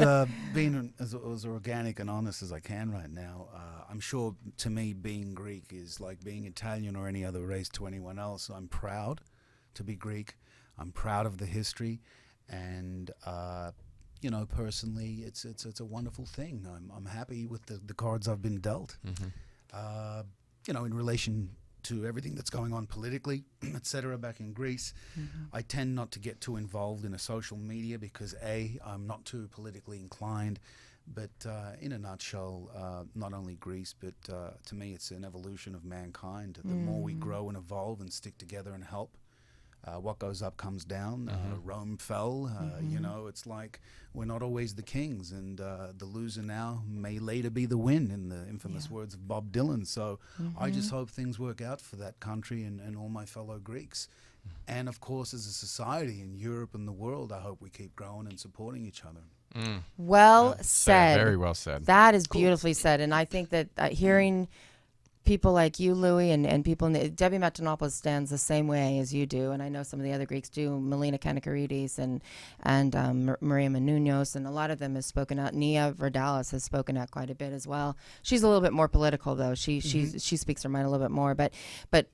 being as organic and honest as I can right now. I'm sure to me, being Greek is like being Italian or any other race to anyone else. I'm proud to be Greek. I'm proud of the history, and personally, it's a wonderful thing. I'm happy with the cards I've been dealt. In relation to everything that's going on politically, etc. back in Greece. I tend not to get too involved in a social media because I'm not too politically inclined, but in a nutshell, not only Greece, but to me it's an evolution of mankind. The more we grow and evolve and stick together and help, what goes up comes down. Rome fell. It's like we're not always the kings, and the loser now may later be the win, in the infamous words of Bob Dylan. So I just hope things work out for that country and all my fellow Greeks. And of course, as a society in Europe and the world, I hope we keep growing and supporting each other. Well said. Very well said. That is beautifully said. And I think that hearing people like you, Louis, and people in Debbie Matenopoulos stands the same way as you do, and I know some of the other Greeks do. Melina Kanakaridis and Maria Menounos, and a lot of them have spoken out. Nia Vardalos has spoken out quite a bit as well. She's a little bit more political, though. She speaks her mind a little bit more, but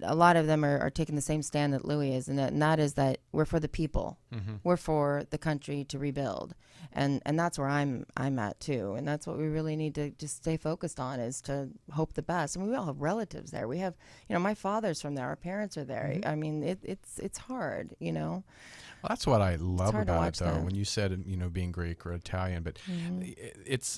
a lot of them are taking the same stand that Louis is, and that is that we're for the people. We're for the country to rebuild. And that's where I'm at too, and that's what we really need to just stay focused on, is to hope the best. And we all have relatives there. We have, my father's from there. Our parents are there. I mean, it's hard, Well, that's what I love about it, though. that. When you said, being Greek or Italian, but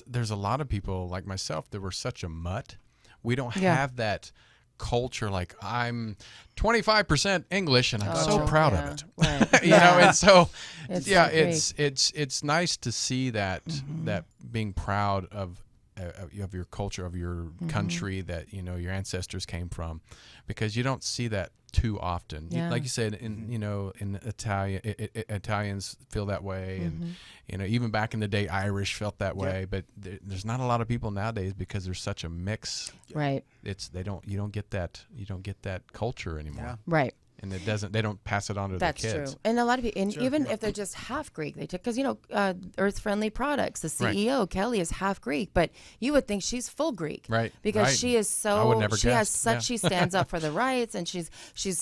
there's a lot of people like myself that were such a mutt. We don't have that culture. Like, I'm 25% English, and I'm so proud of it. Right. And so It's it's nice to see that that being proud of your culture, of your country that your ancestors came from, because you don't see that too often. Like you said, in Italians feel that way, and even back in the day, Irish felt that way. But there's not a lot of people nowadays because there's such a mix. Right. You don't get that culture anymore. Right. And they don't pass it on to That's their kids. true. And a lot of people, and even if they're just half Greek, they take, because Earth Friendly Products, the CEO Kelly is half Greek, but you would think she's full Greek, Right? Because right. she is so. I would never she has guess. such. She stands up for the rights, and she's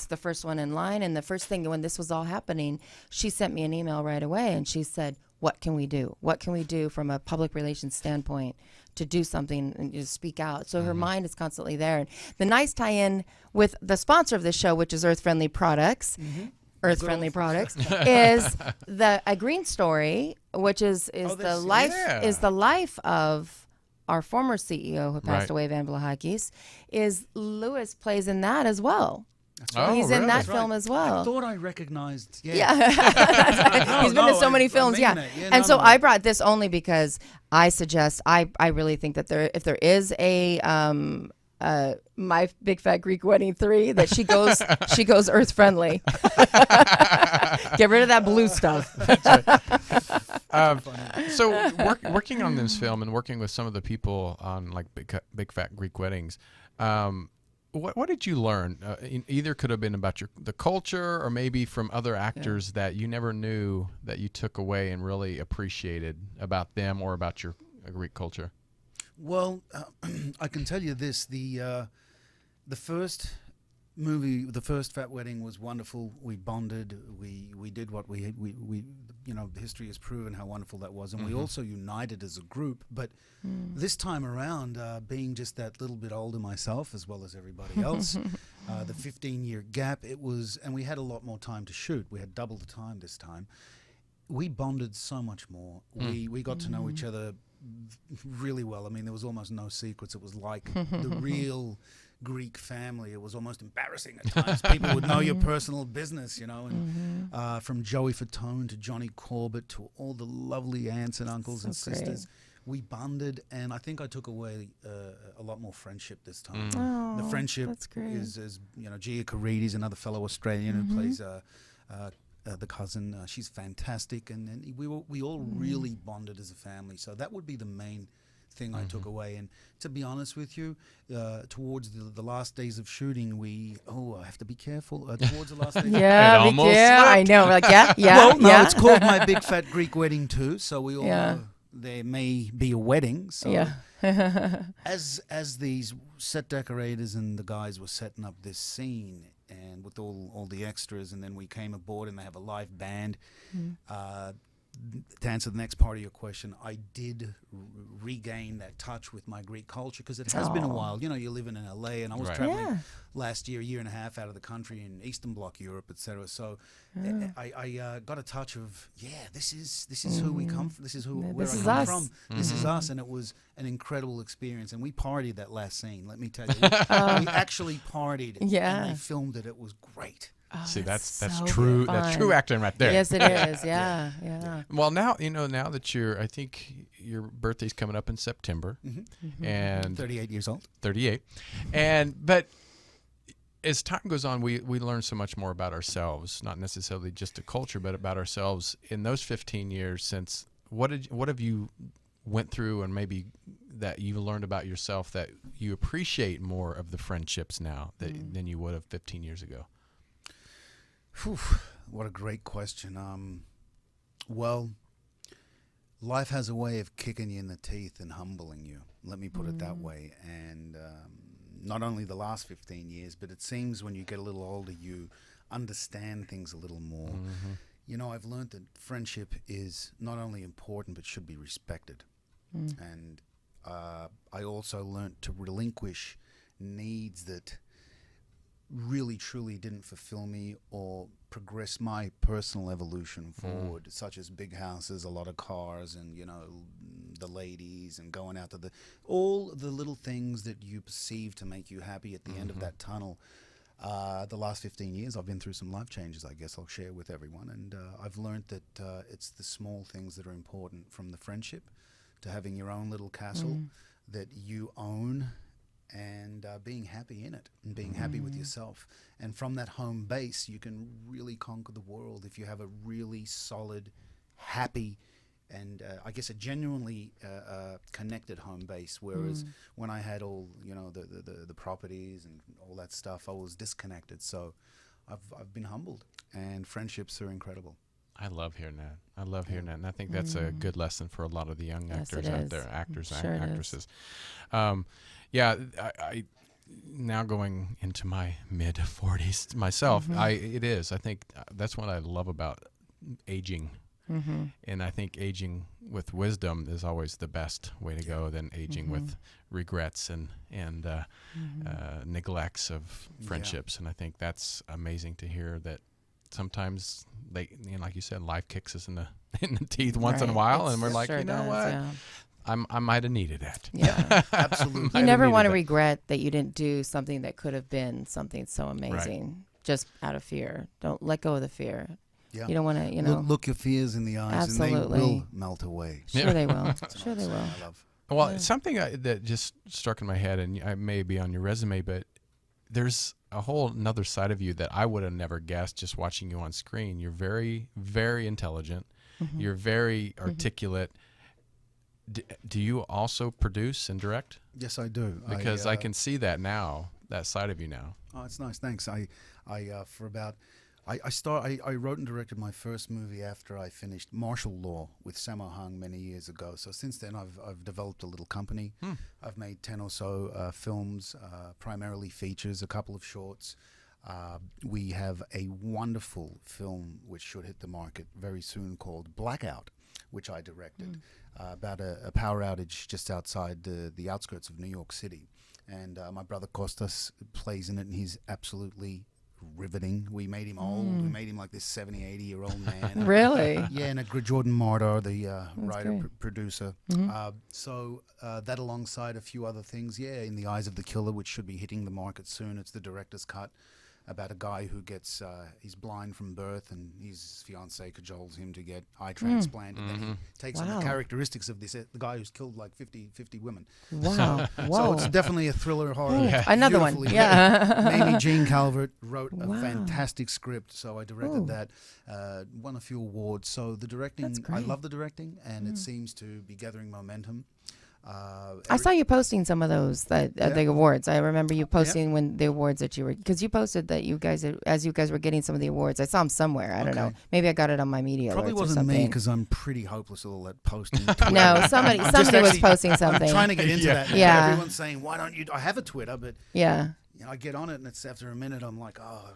the first one in line. And the first thing when this was all happening, she sent me an email right away, and she said, "What can we do? What can we do from a public relations standpoint to do something and just speak out?" So her mind is constantly there. And the nice tie-in with the sponsor of this show, which is Earth Friendly Products, Earth Friendly Products, is a green story, which is the life of our former CEO who passed away, Van Vlahakis. Is Louis plays in that as well. He's in that film as well. I thought I recognized. Yeah. He's been in so many films. And so I brought this only because I suggest, I really think that if there is a My Big Fat Greek Wedding 3, that she goes Earth Friendly. Get rid of that blue stuff. So working on this film and working with some of the people on like Big Fat Greek Weddings, what did you learn? Either could have been about the culture, or maybe from other actors that you never knew that you took away and really appreciated about them or about your Greek culture. Well, I can tell you this: the first movie, the first Fat Wedding, was wonderful. We bonded. We did what we history has proven how wonderful that was, and we also united as a group. But this time around, being just that little bit older myself, as well as everybody else, The 15-year gap, it was, and we had a lot more time to shoot. We had double the time this time. We bonded so much more. We got to know each other really well. I mean, there was almost no secrets. It was like the real Greek family. It was almost embarrassing at times. People would know your personal business, you know, and from Joey Fatone to Johnny Corbett to all the lovely aunts and uncles and sisters. We bonded, and I think I took away a lot more friendship this time. Oh, the friendship that's great. is you know, Gia Carides, another fellow Australian who plays the cousin. She's fantastic, and we all really bonded as a family. So that would be the main thing I took away. And to be honest with you, towards the last days of shooting, I have to be careful. Towards the last days, Yeah, It we almost can. I know. We're like, yeah. well, no, yeah. it's called My Big Fat Greek Wedding too. So we all know there may be a wedding. So as these set decorators and the guys were setting up this scene, and with all the extras, and then we came aboard and they have a live band. To answer the next part of your question, I did regain that touch with my Greek culture, because it has been a while. You know, you're living in LA, and I was traveling last year and a half out of the country in Eastern Bloc Europe, etc. So I got a touch of this is who we come from. This is where I come from. This is us, and it was an incredible experience. And we partied that last scene. Let me tell you, we actually partied. And they filmed it. It was great. Oh, See, that's so true. fun. That's true acting right there. Yes, it is. Yeah. Well, now that I think your birthday's coming up in September, and 38 years old. 38, but as time goes on, we learn so much more about ourselves, not necessarily just a culture, but about ourselves. In those 15 years since, what have you went through, and maybe that you learned about yourself that you appreciate more of the friendships now than you would have 15 years ago? Whew, what a great question. Well, life has a way of kicking you in the teeth and humbling you. Let me put it that way. And not only the last 15 years, but it seems when you get a little older, you understand things a little more. You know, I've learned that friendship is not only important, but should be respected. And I also learned to relinquish needs that really truly didn't fulfill me or progress my personal evolution forward, such as big houses, a lot of cars, and, you know, the ladies, and going out to all the little things that you perceive to make you happy at the end of that tunnel. The last 15 years I've been through some life changes, I guess I'll share with everyone, and I've learned that it's the small things that are important, from the friendship to having your own little castle that you own, and being happy in it, and being happy with yourself. And from that home base, you can really conquer the world if you have a really solid, happy, and I guess a genuinely connected home base. Whereas when I had all, you know, the properties and all that stuff, I was disconnected. So I've been humbled, and friendships are incredible. I love hearing that. And I think that's a good lesson for a lot of the young actors it out is. there, actors Sure and it actresses. I now going into my mid 40s myself. I think that's what I love about aging. And I think aging with wisdom is always the best way to go than aging with regrets and neglects of friendships. And I think that's amazing to hear that sometimes they, like you said, life kicks us in the teeth once in a while, and we're like, sure you know does, what? yeah. I might have needed that. Yeah. Absolutely. You never want to regret that you didn't do something that could have been something so amazing, just out of fear. Don't let go of the fear. Yeah. You don't want to, you know. Look your fears in the eyes, Absolutely. and they will melt away. Sure they will. Sure they will. I love. Well, something that just struck in my head, and I may be on your resume, but there's a whole another side of you that I would have never guessed just watching you on screen. You're very, very intelligent. You're very articulate. Do you also produce and direct? Yes, I do. Because I can see that now, that side of you now. Oh, it's nice. Thanks. I wrote and directed my first movie after I finished Martial Law with Sammo Hung many years ago. So since then, I've developed a little company. I've made 10 or so films, primarily features, a couple of shorts. We have a wonderful film which should hit the market very soon called Blackout, which I directed, about a power outage just outside the outskirts of New York City. and my brother Kostas plays in it, and he's absolutely riveting. We made him old. We made him like this 70, 80-year-old man. Really? Yeah, and Jordan Marder, the writer, great. producer. So that alongside a few other things, In the Eyes of the Killer, which should be hitting the market soon. It's the director's cut about a guy who gets, he's blind from birth, and his fiancée cajoles him to get eye transplant. And then he takes on the characteristics of this, the guy who's killed like 50 women. Wow. So Whoa. it's definitely a thriller horror. Another one. Beautifully Yeah. written. Mamie Jean Calvert wrote a fantastic script, so I directed that. Won a few awards. So the directing, That's I great. love the directing, and it seems to be gathering momentum. I saw you posting some of those the awards. I remember you posting when the awards that you were, because you posted that you guys, as you guys were getting some of the awards. I saw them somewhere. I don't know. Maybe I got it on my media. Probably alerts or wasn't me something. because I'm pretty hopeless at all that posting. No, somebody was actually- posting something. I'm trying to get into that. Now. Yeah. Everyone's saying, "Why don't you?" I have a Twitter, but Yeah. I get on it, and it's after a minute. I'm like, "Oh,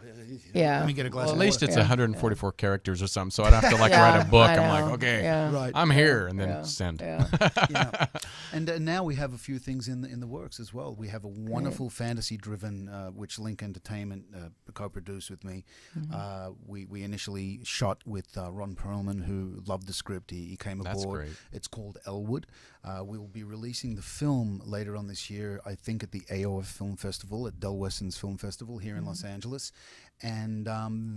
Yeah. let me get a glass." Well, at of least water. it's 144 characters or something, so I'd have to like Yeah, write a book. I I'm like, know. okay, Yeah. Right. I'm here, and then Yeah. send. Yeah. Yeah. And now we have a few things in the works as well. We have a wonderful fantasy-driven, which Link Entertainment co-produced with me. We initially shot with Ron Perlman, who loved the script. He came That's aboard. great. It's called Elwood. We will be releasing the film later on this year, I think at the AOF Film Festival, at Del Weston's Film Festival here in Los Angeles. And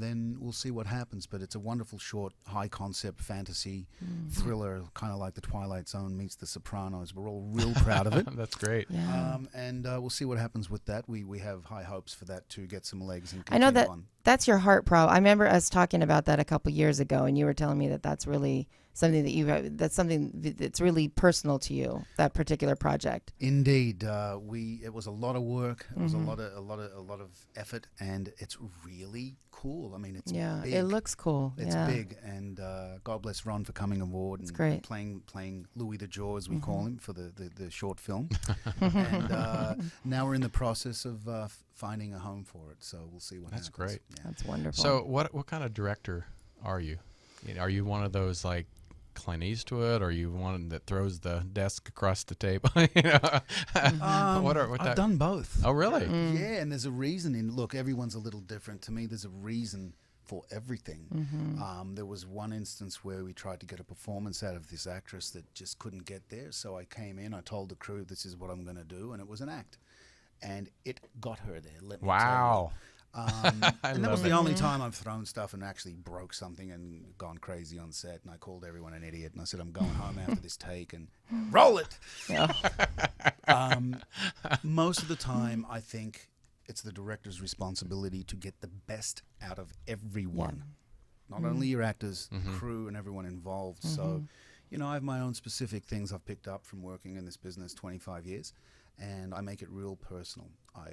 then we'll see what happens. But it's a wonderful, short, high-concept fantasy thriller, kind of like The Twilight Zone meets The Sopranos. We're all real proud of it. That's great. Yeah. And we'll see what happens with that. We have high hopes for that to get some legs and I know continue that on. that's your heart problem. I remember us talking about that a couple years ago, and you were telling me that that's really something that you have, that's something that's really personal to you, that particular project. Indeed, it was a lot of work. It was a lot of effort, and it's really cool. I mean, it's big. It looks cool. It's yeah. big, and God bless Ron for coming aboard and great. playing Louis the Jaw, as we call him, for the short film. And now we're in the process of finding a home for it. So we'll see what That's happens. great. Yeah. That's wonderful. So, what kind of director are you? Are you one of those like Clint Eastwood, or are you one that throws the desk across the table? I've done both. Oh, really? Yeah, and there's a reason. Look, everyone's a little different. To me, there's a reason for everything. There was one instance where we tried to get a performance out of this actress that just couldn't get there. So I came in, I told the crew, this is what I'm going to do, and it was an act. And it got her there, let me tell Wow. you. And that was the only time I've thrown stuff and actually broke something and gone crazy on set. And I called everyone an idiot. And I said, I'm going home after this take and roll it. Yeah. Most of the time, I think it's the director's responsibility to get the best out of everyone. Not only your actors, crew, and everyone involved. So, I have my own specific things I've picked up from working in this business 25 years. And I make it real personal.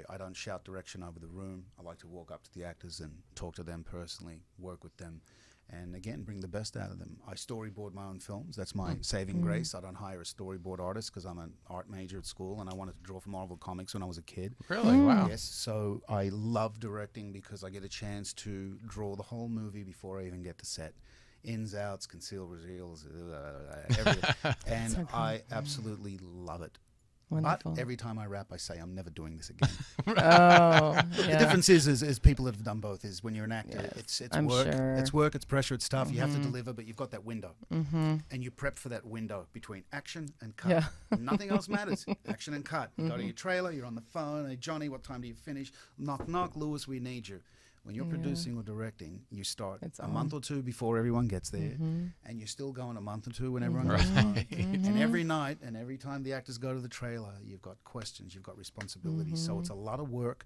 I don't shout direction over the room. I like to walk up to the actors and talk to them personally, work with them, and again, bring the best out of them. I storyboard my own films. That's my saving grace. I don't hire a storyboard artist because I'm an art major at school and I wanted to draw for Marvel Comics when I was a kid. Really? Wow. Yes, so I love directing because I get a chance to draw the whole movie before I even get to set. Ins, outs, conceal, reveals, everything. And I absolutely love it. Wonderful. But every time I rap, I say, I'm never doing this again. Oh, The yeah. difference is people that have done both is when you're an actor, Yes, it's I'm work, sure. it's work, it's pressure, it's tough. You have to deliver, but you've got that window, and you prep for that window between action and cut. Yeah. Nothing else matters. Action and cut. You go to your trailer, you're on the phone. Hey Johnny, what time do you finish? Knock knock, Lewis, we need you. When you're producing or directing, you start It's a on. month or two before everyone gets there, and you're still going a month or two when everyone goes home. And every night and every time the actors go to the trailer, you've got questions, you've got responsibilities. So it's a lot of work.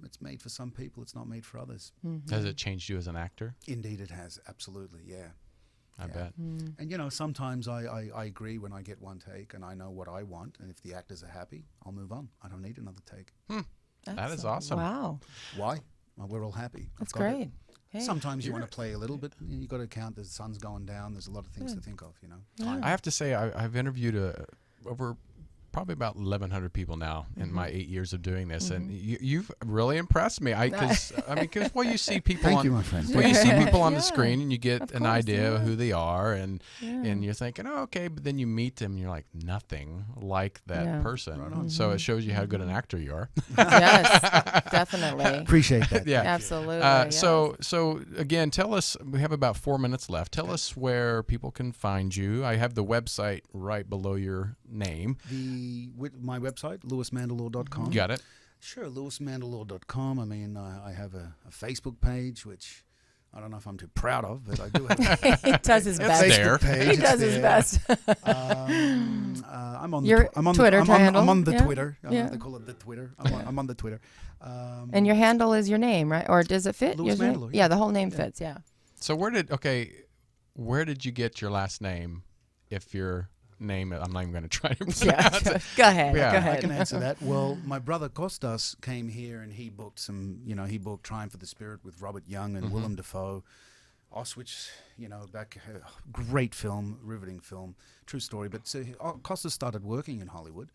It's made for some people, it's not made for others. Has it changed you as an actor? Indeed it has, absolutely, yeah. I bet. And sometimes I agree when I get one take and I know what I want, and if the actors are happy, I'll move on. I don't need another take. That is awesome. Wow. Why? Well, we're all happy. That's I've got it. great. Hey. Sometimes you want to play a little bit. You got to count. The sun's going down. There's a lot of things to think of. I have to say, I've interviewed probably about 1,100 people now in my 8 years of doing this, and Mm-hmm. you've really impressed me. Because you see people. Thank on, you, my friend. Well, you see people on Yeah, the screen, and you get of an course, idea of yeah. who they are, and Yeah. you're thinking, oh, okay, but then you meet them, and you're like nothing like that Yeah. person. So it shows you how good an actor you are. Yes, definitely. Appreciate that. Yeah. Absolutely. yes. So again, tell us. We have about 4 minutes left. Tell us where people can find you. I have the website right below your name. My website, lewismandylor.com. Got it. Sure, lewismandylor.com. I mean, I have a Facebook page, which I don't know if I'm too proud of, but I do have a he does his best. there. Facebook page. He It's does his there. best. I'm on Your I'm on Twitter the, I'm on, handle? I'm on the Yeah. Twitter. Yeah. They call it the Twitter. I'm on the Twitter. And your handle is your name, right? Or does it fit? Louis Your name? Mandylor, Yeah, yeah. the whole name fits. Yeah. So where did you get your last name? If your name, I'm not even going to try to pronounce Yeah. it. Go ahead. Yeah. Go I ahead. can answer that. Well, my brother Kostas came here and he booked he booked Triumph of the Spirit with Robert Young and Willem Dafoe. Auschwitz, back, great film, riveting film, true story. But so Kostas started working in Hollywood.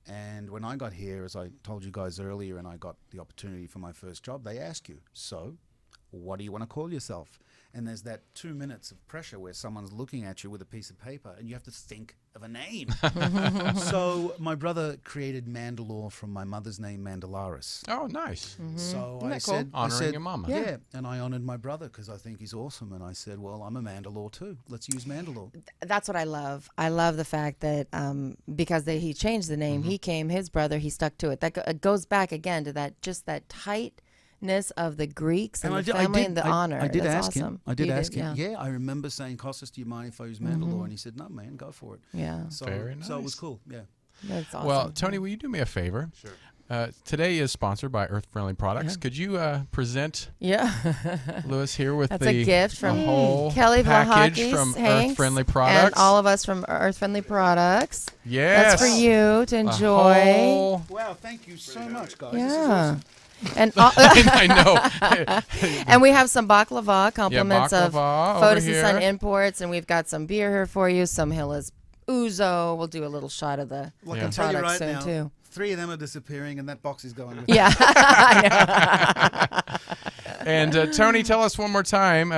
And when I got here, as I told you guys earlier, and I got the opportunity for my first job, they ask you, so what do you want to call yourself? And there's that 2 minutes of pressure where someone's looking at you with a piece of paper and you have to think of a name. So my brother created Mandylor from my mother's name, Mandylaris. Oh, nice. So Isn't I that cool? said, Honoring your mama. Yeah. And I honored my brother because I think he's awesome. And I said, well, I'm a Mandylor too. Let's use Mandylor. That's what I love. I love the fact that because he changed the name, he came, his brother, he stuck to it. It goes back again to that tightness of the Greeks and the family and the honor. I did That's ask awesome. him. I did You ask him. yeah. Yeah, I remember saying, Kostas, do you mind if I use Mandylor? And he said, no, man, go for it. Yeah. So, Very So it was nice. cool. Yeah. That's awesome. Well, Tony, will you do me a favor? Sure. Today is sponsored by Earth Friendly Products. Could you present yeah. Lewis here with That's the a gift from a whole Kelly package Vlahakis, from Hanks, Earth Friendly Products? and all of us from Earth Friendly Products. Yes. That's for you to A enjoy. whole- Wow, thank you so much, guys. Yeah. And I know. and we have some baklava compliments of baklava over Photos and Sun here. Imports, and we've got some beer here for you, some Hillis Ouzo. We'll do a little shot of the Well, I Yeah. can tell you products right soon now, too. 3 of them are disappearing and that box is going with Yeah. And Tony, tell us one more time,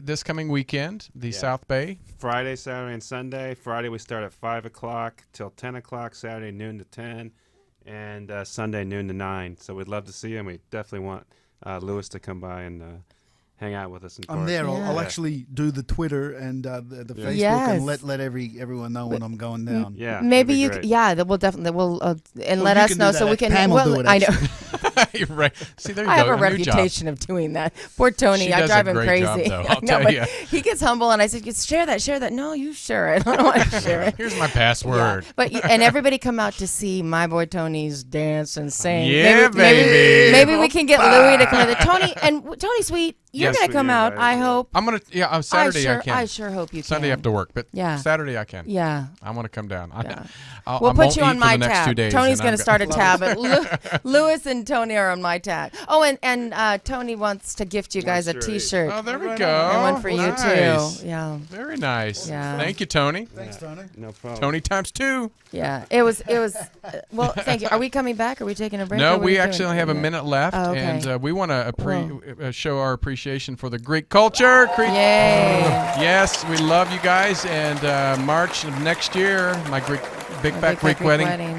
this coming weekend, the South Bay. Friday, Saturday, and Sunday. Friday we start at 5 o'clock till 10 o'clock. Saturday noon to 10, and Sunday noon to 9. So we'd love to see you, and we definitely want Lewis to come by and hang out with us. I'm there. I'll Yeah. actually do the Twitter and the Facebook Yes. and let everyone know when I'm going down. Yeah, Maybe that'd be you. great. We'll definitely. We'll and Well, let you us can know do so that. we can. Pam will do it, I know. You're right. See, there you I go. have a New job. reputation of doing that. Poor Tony, She I does drive a him great job, crazy. though, I I'll know, tell but ya. he gets humble, and I said, "Share that." No, you share it. I don't want to share it. Here's my password. Yeah. But and everybody come out to see my boy Tony's dance and sing. Yeah, maybe, baby. Maybe we can get Louis to come in. Tony Sweet, you're Yes, gonna we come are out. invited. I hope. I'm gonna. Yeah, on Saturday I can. I sure hope you Sunday I can. have to work, but Yeah. Saturday I can. Yeah. I want to come down. Yeah. I We'll won't put you eat on for my the next tab. 2 days, Tony's and going I'm to start a tab, but Lewis and Tony are on my tab. Oh, and Tony wants to gift you guys a Wants to read. T-shirt. Oh, there we Right go. And one for Nice. you too. Yeah. Very nice. Yeah. Thank you, Tony. Thanks, Tony. No problem. Tony times 2. Yeah. It was. Well, thank you. Are we coming back? Are we taking a break? No, Or what are we doing? actually only have a minute left, Oh, okay. and we want to show our appreciation for the Greek culture. Yay. Yes, we love you guys, and March of next year, my big fat Greek wedding.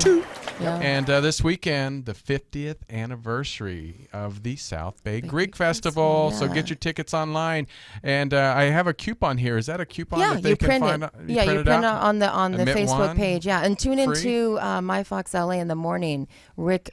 Yeah. And this weekend, the 50th anniversary of the South Bay Greek Festival. So yeah. get your tickets online. And I have a coupon here. Is that a coupon Yeah, that they you can print find? it. You Yeah, print you it print it out? on the Emit Facebook one? page. Yeah, and tune Free? into My Fox LA in the morning. Rick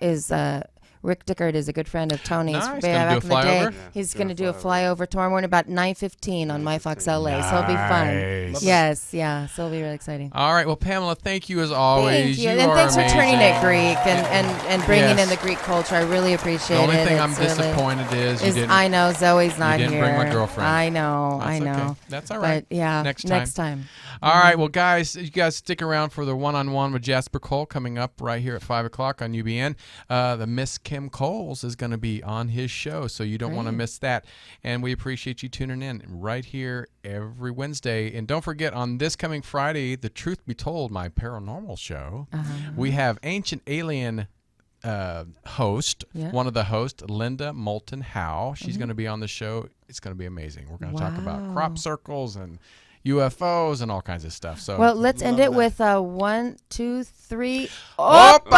Dickert is a good friend of Tony's. Nice. Way Gonna do a back in the day. flyover? Yeah, He's doing going to a do a flyover tomorrow morning about 9:15 on My Fox LA. So it'll be fun. Nice. Yes, yeah. So it'll be really exciting. All right. Well, Pamela, thank you as always. Thank you. You And are thanks amazing. for turning it Greek and bringing Yes. in the Greek culture. I really appreciate The it. only thing I'm It's really- disappointed is you didn't. I know Zoe's not didn't here. bring my girlfriend. I know. That's I know. okay. That's all right. But yeah, Next time. All right, well, guys, you guys stick around for the one-on-one with Jasper Cole coming up right here at 5 o'clock on UBN. The Miss K Kim Coles is going to be on his show, so you don't want to miss that. And we appreciate you tuning in right here every Wednesday. And don't forget, on this coming Friday, The Truth Be Told, my paranormal show, we have Ancient Alien host, one of the hosts, Linda Moulton Howe. She's going to be on the show. It's going to be amazing. We're going to talk about crop circles and UFOs and all kinds of stuff. So, well, let's end it with 1, 2, 3. Oppa!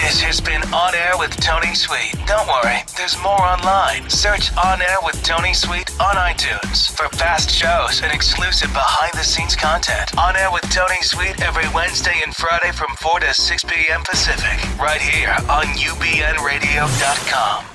This has been On Air with Tony Sweet. Don't worry, there's more online. Search On Air with Tony Sweet on iTunes for past shows and exclusive behind-the-scenes content. On Air with Tony Sweet every Wednesday and Friday from 4 to 6 p.m. Pacific. Right here on UBNradio.com.